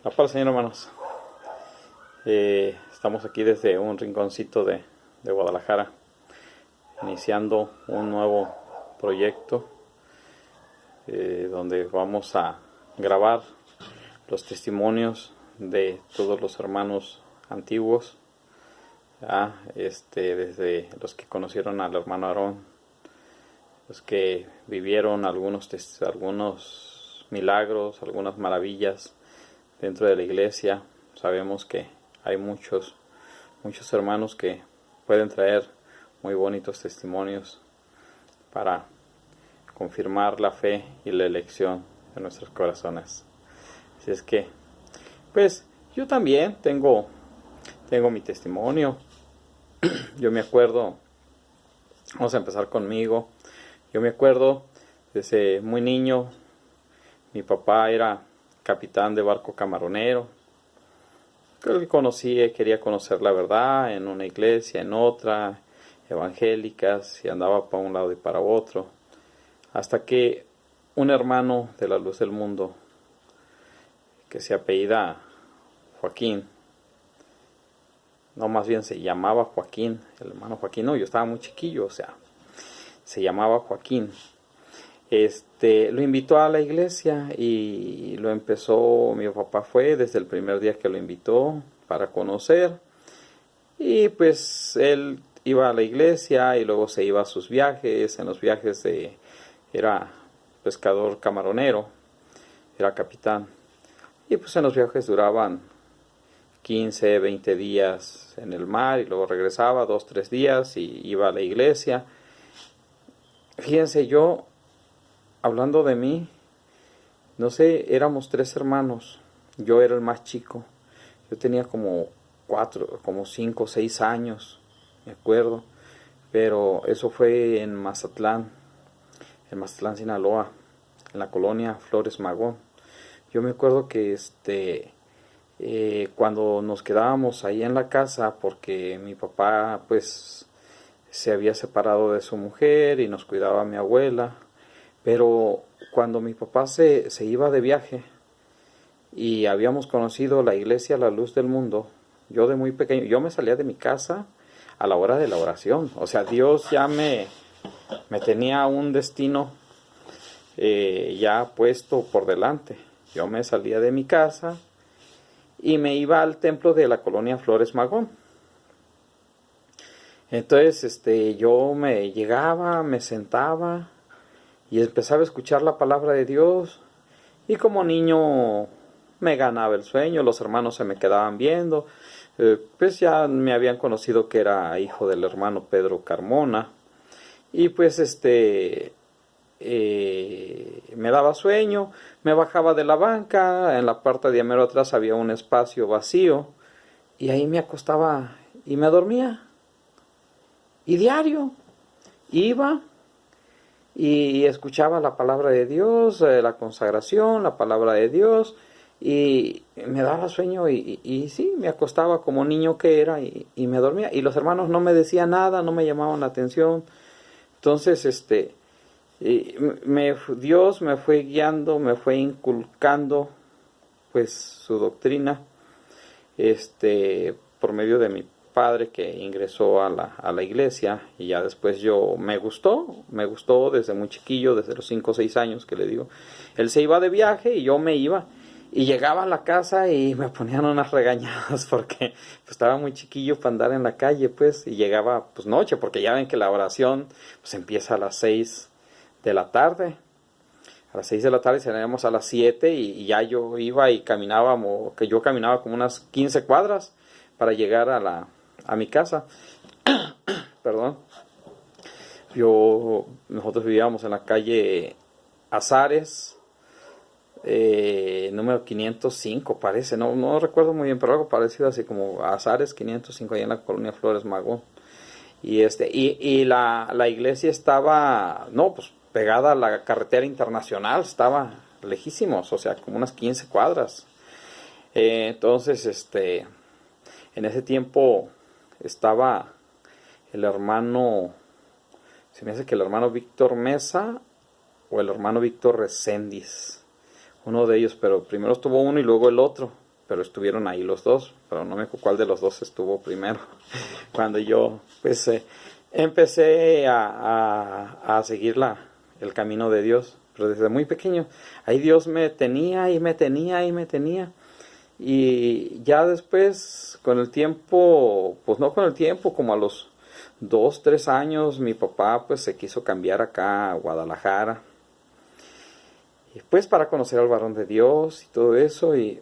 La paz, Señor, hermanos. Estamos aquí desde un rinconcito de Guadalajara, iniciando un nuevo proyecto donde vamos a grabar los testimonios de todos los hermanos antiguos, desde los que conocieron al hermano Aarón, los que vivieron algunos milagros, algunas maravillas dentro de la iglesia. Sabemos que hay muchos hermanos que pueden traer muy bonitos testimonios para confirmar la fe y la elección de nuestros corazones. Así es que, pues, yo también tengo mi testimonio. Yo me acuerdo, vamos a empezar conmigo. Yo me acuerdo desde muy niño, mi papá era capitán de barco camaronero. Él quería conocer la verdad en una iglesia, en otra, evangélicas, y andaba para un lado y para otro. Hasta que un hermano de la luz del mundo, que se apellida Joaquín, no, más bien se llamaba Joaquín, el hermano Joaquín, no, yo estaba muy chiquillo, se llamaba Joaquín. Lo invitó a la iglesia y lo empezó, mi papá fue desde el primer día que lo invitó para conocer, y pues él iba a la iglesia y luego se iba a sus viajes. En los viajes era pescador camaronero, era capitán, y pues en los viajes duraban 15, 20 días en el mar y luego regresaba 2, 3 días y iba a la iglesia. Fíjense, yo, hablando de mí, no sé, éramos 3 hermanos, yo era el más chico, yo tenía como 5 o 6 años, me acuerdo, pero eso fue en Mazatlán, Sinaloa, en la colonia Flores Magón. Yo me acuerdo que cuando nos quedábamos ahí en la casa, porque mi papá pues se había separado de su mujer y nos cuidaba a mi abuela, pero cuando mi papá se iba de viaje y habíamos conocido la iglesia La Luz del Mundo, yo de muy pequeño, yo me salía de mi casa a la hora de la oración. O sea, Dios ya me tenía un destino ya puesto por delante. Yo me salía de mi casa y me iba al templo de la colonia Flores Magón. Entonces, yo me llegaba, me sentaba y empezaba a escuchar la palabra de Dios, y como niño me ganaba el sueño, los hermanos se me quedaban viendo, pues ya me habían conocido que era hijo del hermano Pedro Carmona, y pues me daba sueño, me bajaba de la banca, en la parte de mero atrás había un espacio vacío, y ahí me acostaba y me dormía. Y diario iba y escuchaba la palabra de Dios, la consagración, la palabra de Dios, y me daba sueño y sí, me acostaba como niño que era y me dormía. Y los hermanos no me decían nada, no me llamaban la atención. Entonces, Dios me fue guiando, me fue inculcando pues su doctrina, por medio de mi padre, que ingresó a la iglesia, y ya después me gustó desde muy chiquillo, desde los 5 o 6 años que le digo. Él se iba de viaje y yo me iba, y llegaba a la casa y me ponían unas regañadas porque pues, estaba muy chiquillo para andar en la calle, pues, y llegaba pues noche, porque ya ven que la oración pues empieza a las 6 de la tarde. A las 6 de la tarde salíamos a las 7 y ya yo iba y caminaba como unas 15 cuadras para llegar a mi casa. Perdón. Nosotros vivíamos en la calle Azares, número 505 parece, no recuerdo muy bien, pero algo parecido así como Azares 505, ahí en la colonia Flores Magón. Y la iglesia estaba, no, pues pegada a la carretera internacional, estaba lejísimos, o sea, como unas 15 cuadras. Entonces, en ese tiempo estaba el hermano, se me hace que el hermano Víctor Mesa o el hermano Víctor Reséndiz, uno de ellos, pero primero estuvo uno y luego el otro. pero estuvieron ahí los dos, pero no me acuerdo cuál de los dos estuvo primero. Cuando yo pues empecé a seguir el camino de Dios, pero desde muy pequeño, ahí Dios me tenía y me tenía y me tenía. Y ya después, con el tiempo, pues no con el tiempo, como a los 2, 3 años, mi papá pues se quiso cambiar acá a Guadalajara. Y pues para conocer al varón de Dios y todo eso, y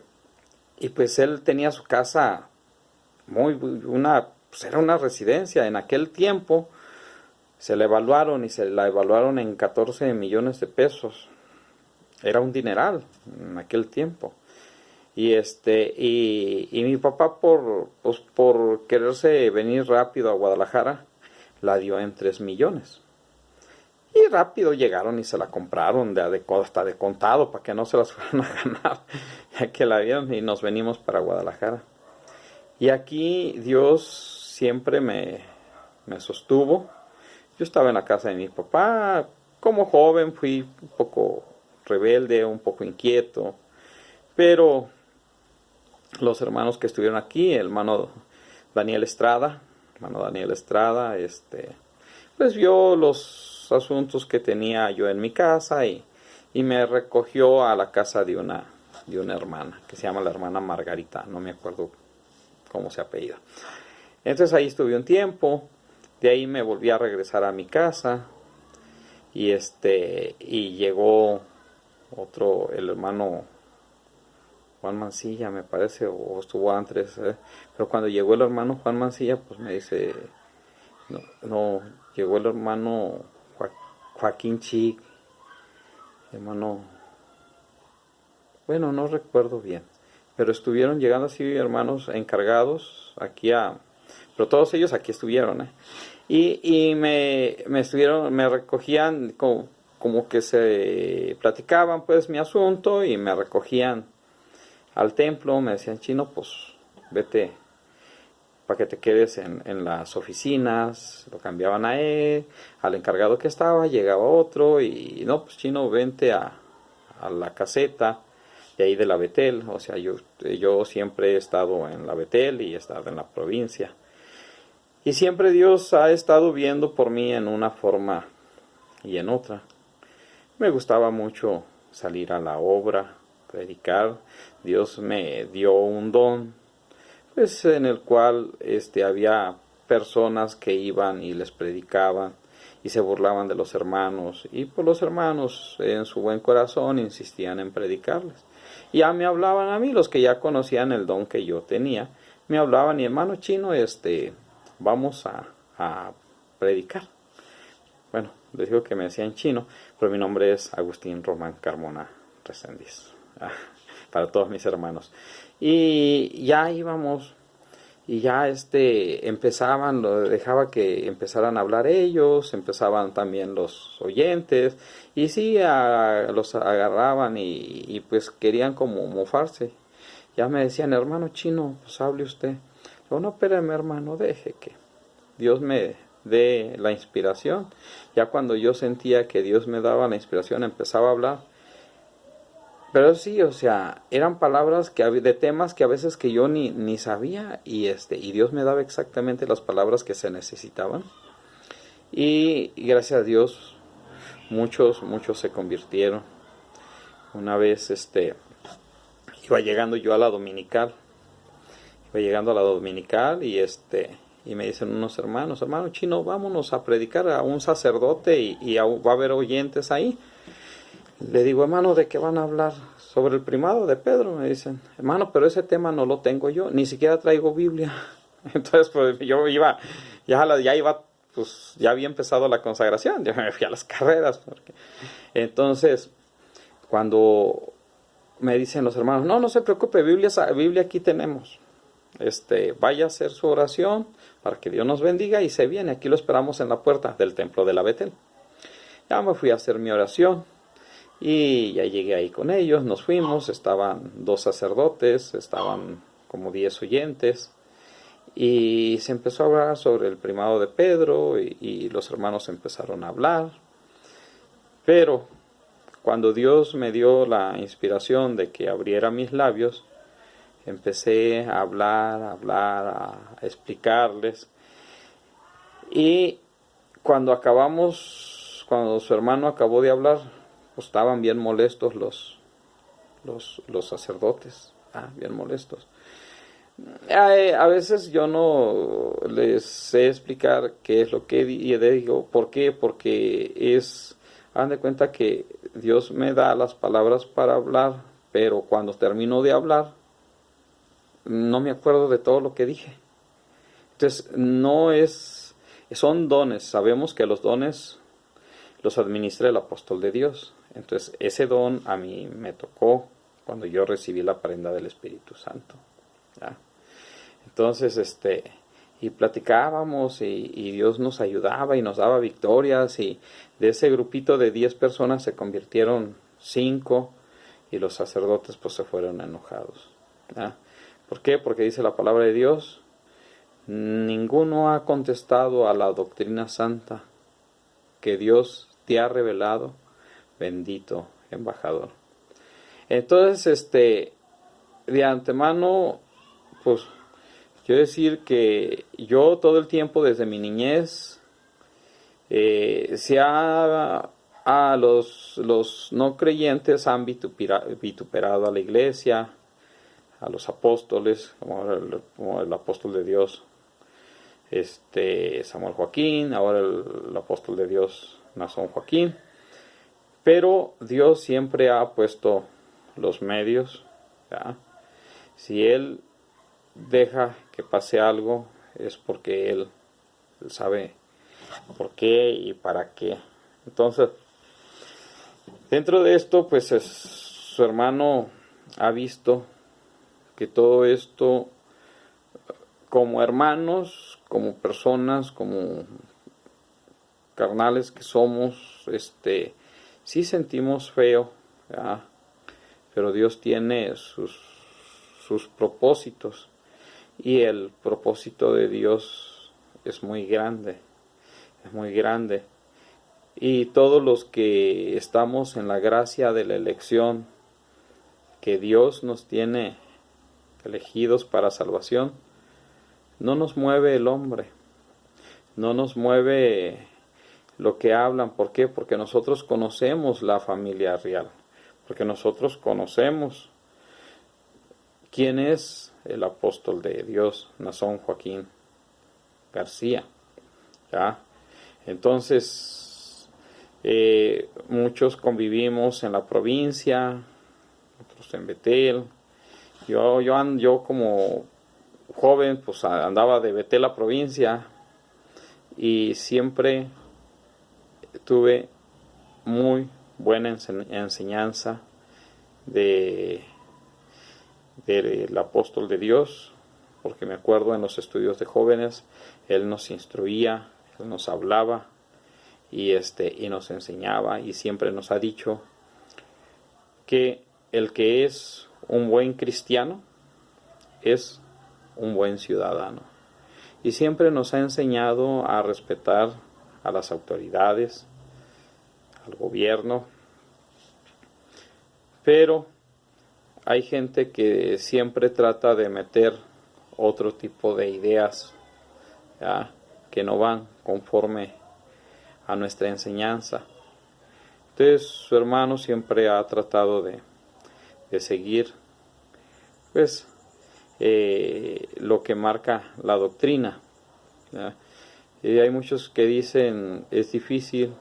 pues él tenía su casa pues era una residencia. En aquel tiempo se la evaluaron y se la evaluaron en 14 millones de pesos. Era un dineral en aquel tiempo. Y mi papá por quererse venir rápido a Guadalajara, la dio en 3 millones. Y rápido llegaron y se la compraron hasta de contado para que no se las fueran a ganar, ya que la dieron, y nos venimos para Guadalajara. Y aquí Dios siempre me sostuvo. Yo estaba en la casa de mi papá. Como joven fui un poco rebelde, un poco inquieto, pero los hermanos que estuvieron aquí, el hermano Daniel Estrada, pues vio los asuntos que tenía yo en mi casa y me recogió a la casa de una hermana, que se llama la hermana Margarita, no me acuerdo cómo se apellida. Entonces ahí estuve un tiempo, de ahí me volví a regresar a mi casa, y llegó el hermano Juan Mancilla, me parece, o estuvo antes, pero cuando llegó el hermano Juan Mancilla, pues me dice, no, llegó el hermano Joaquín Chic, hermano, bueno, no recuerdo bien, pero estuvieron llegando así hermanos encargados aquí pero todos ellos aquí estuvieron, y me recogían como que se platicaban pues mi asunto, y me recogían al templo, me decían, Chino, pues vete para que te quedes en las oficinas. Lo cambiaban a él, al encargado que estaba, llegaba otro, y no, pues Chino, vente a la caseta de ahí de la Betel. O sea, yo siempre he estado en la Betel y he estado en la provincia, y siempre Dios ha estado viendo por mí en una forma y en otra. Me gustaba mucho salir a la obra, predicar. Dios me dio un don, pues en el cual había personas que iban y les predicaban y se burlaban de los hermanos, y pues los hermanos en su buen corazón insistían en predicarles. Y ya me hablaban a mí, los que ya conocían el don que yo tenía, me hablaban, y hermano Chino, vamos a predicar. Bueno, les digo que me decían Chino, pero mi nombre es Agustín Román Carmona Reséndiz, para todos mis hermanos. Y ya íbamos, y ya empezaban, dejaba que empezaran a hablar ellos, empezaban también los oyentes, y sí, los agarraban y pues querían como mofarse. Ya me decían, hermano Chino, pues hable usted. Yo, no, espérame hermano, deje que Dios me dé la inspiración. Ya cuando yo sentía que Dios me daba la inspiración, empezaba a hablar. Pero sí, o sea, eran palabras de temas que a veces que yo ni sabía, y Dios me daba exactamente las palabras que se necesitaban. Y gracias a Dios, muchos se convirtieron. Una vez iba llegando yo a la dominical. Y me dicen unos hermanos, hermano Chino, vámonos a predicar a un sacerdote y va a haber oyentes ahí. Le digo, hermano, ¿de qué van a hablar? Sobre el primado de Pedro, me dicen. Hermano, pero ese tema no lo tengo yo, ni siquiera traigo Biblia. Entonces, pues yo iba, pues ya había empezado la consagración, yo me fui a las carreras. Entonces, cuando me dicen los hermanos, no se preocupe, Biblia aquí tenemos. Vaya a hacer su oración para que Dios nos bendiga y se viene. Aquí lo esperamos en la puerta del templo de la Betel. Ya me fui a hacer mi oración y ya llegué ahí con ellos. Nos fuimos, estaban 2 sacerdotes, estaban como 10 oyentes, y se empezó a hablar sobre el primado de Pedro, y los hermanos empezaron a hablar. Pero cuando Dios me dio la inspiración de que abriera mis labios, empecé a hablar, a explicarles. Y cuando su hermano acabó de hablar, pues estaban bien molestos los sacerdotes, bien molestos. A veces yo no les sé explicar qué es lo que digo. ¿Por qué? Porque hagan de cuenta que Dios me da las palabras para hablar, pero cuando termino de hablar, no me acuerdo de todo lo que dije. Entonces, son dones. Sabemos que los dones los administra el apóstol de Dios. Entonces, ese don a mí me tocó cuando yo recibí la prenda del Espíritu Santo. ¿Ya? Entonces, y platicábamos y Dios nos ayudaba y nos daba victorias, y de ese grupito de 10 personas se convirtieron 5 y los sacerdotes pues se fueron enojados. ¿Ya? ¿Por qué? Porque dice la palabra de Dios: ninguno ha contestado a la doctrina santa que Dios te ha revelado, bendito embajador. Entonces, de antemano, pues quiero decir que yo todo el tiempo desde mi niñez, los no creyentes han vituperado a la iglesia, a los apóstoles, como el apóstol de Dios, Samuel Joaquín, ahora el apóstol de Dios, Nazón Joaquín. Pero Dios siempre ha puesto los medios, ¿ya? Si Él deja que pase algo, es porque Él sabe por qué y para qué. Entonces, dentro de esto, pues su hermano ha visto que todo esto, como hermanos, como personas, como carnales que somos, sí sentimos feo, ¿ya? Pero Dios tiene sus propósitos, y el propósito de Dios es muy grande, y todos los que estamos en la gracia de la elección que Dios nos tiene elegidos para salvación, no nos mueve el hombre, no nos mueve lo que hablan. ¿Por qué? Porque nosotros conocemos la familia real, porque nosotros conocemos quién es el apóstol de Dios, Nazón Joaquín García, ¿ya? Entonces, muchos convivimos en la provincia, otros en Betel. Yo como joven, pues andaba de Betel a provincia, y siempre tuve muy buena enseñanza del apóstol de Dios, porque me acuerdo en los estudios de jóvenes, él nos instruía, él nos hablaba y nos enseñaba, y siempre nos ha dicho que el que es un buen cristiano es un buen ciudadano, y siempre nos ha enseñado a respetar a las autoridades, al gobierno. Pero hay gente que siempre trata de meter otro tipo de ideas, ¿ya?, que no van conforme a nuestra enseñanza. Entonces su hermano siempre ha tratado de seguir, pues, lo que marca la doctrina, ¿ya? Y hay muchos que dicen: es difícil.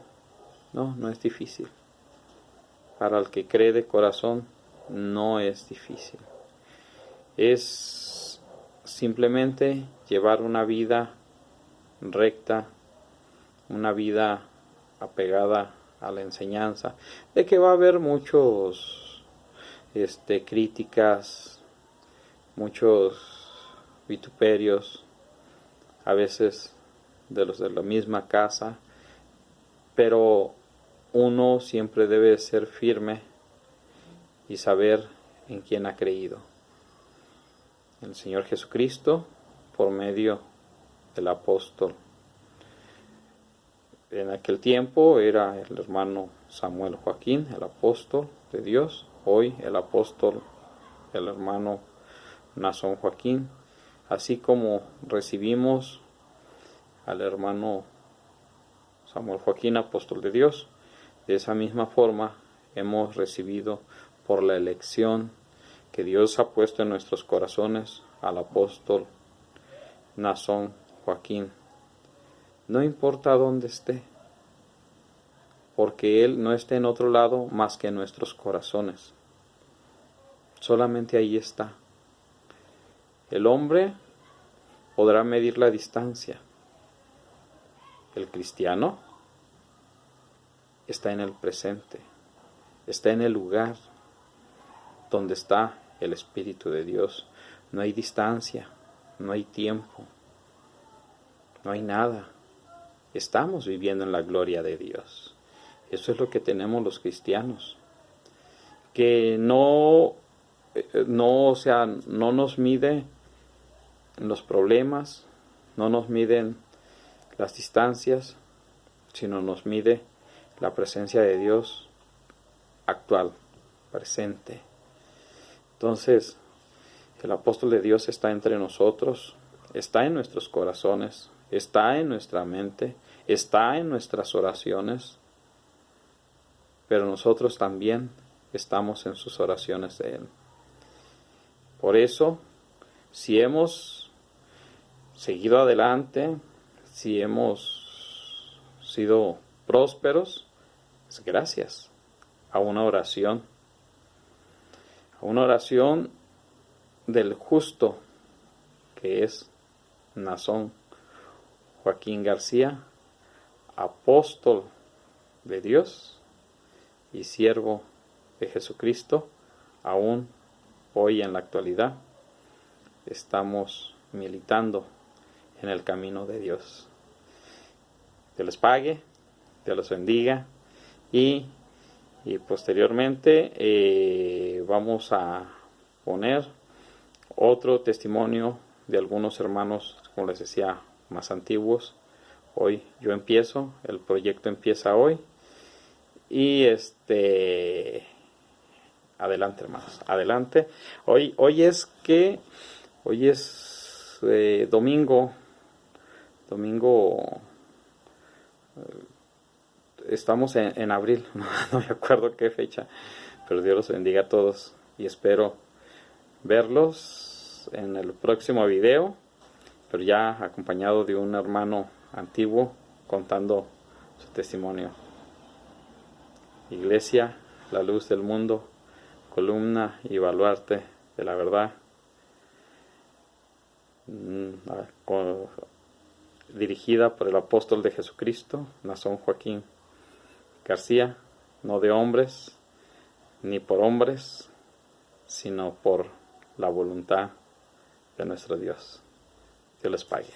No, no es difícil. Para el que cree de corazón, no es difícil. Es simplemente llevar una vida recta, una vida apegada a la enseñanza. De que va a haber muchos críticas, muchos vituperios, a veces de los de la misma casa, pero uno siempre debe ser firme y saber en quién ha creído. El Señor Jesucristo, por medio del apóstol. En aquel tiempo era el hermano Samuel Joaquín, el apóstol de Dios. Hoy el apóstol, el hermano Nazón Joaquín, así como recibimos al hermano Samuel Joaquín, apóstol de Dios. De esa misma forma hemos recibido por la elección que Dios ha puesto en nuestros corazones al apóstol Nazón Joaquín. No importa dónde esté, porque Él no está en otro lado más que en nuestros corazones. Solamente ahí está. El hombre podrá medir la distancia. El cristiano está en el presente, está en el lugar donde está el Espíritu de Dios. No hay distancia, no hay tiempo, no hay nada. Estamos viviendo en la gloria de Dios. Eso es lo que tenemos los cristianos. Que no nos mide los problemas, no nos miden las distancias, sino nos mide la presencia de Dios actual, presente. Entonces, el apóstol de Dios está entre nosotros, está en nuestros corazones, está en nuestra mente, está en nuestras oraciones, pero nosotros también estamos en sus oraciones de Él. Por eso, si hemos seguido adelante, si hemos sido prósperos, es gracias a una oración del justo, que es Nazón Joaquín García, apóstol de Dios y siervo de Jesucristo. Aún hoy en la actualidad estamos militando en el camino de Dios. Dios les pague, Dios los bendiga, y posteriormente vamos a poner otro testimonio de algunos hermanos, como les decía, más antiguos. Hoy yo empiezo, el proyecto empieza hoy, y adelante, hermanos, adelante. Hoy es domingo, estamos en abril, no me acuerdo qué fecha, pero Dios los bendiga a todos y espero verlos en el próximo video, pero ya acompañado de un hermano antiguo contando su testimonio. Iglesia, la luz del mundo, columna y baluarte de la verdad, dirigida por el apóstol de Jesucristo, Nazón Joaquín García, no de hombres, ni por hombres, sino por la voluntad de nuestro Dios. Dios les pague.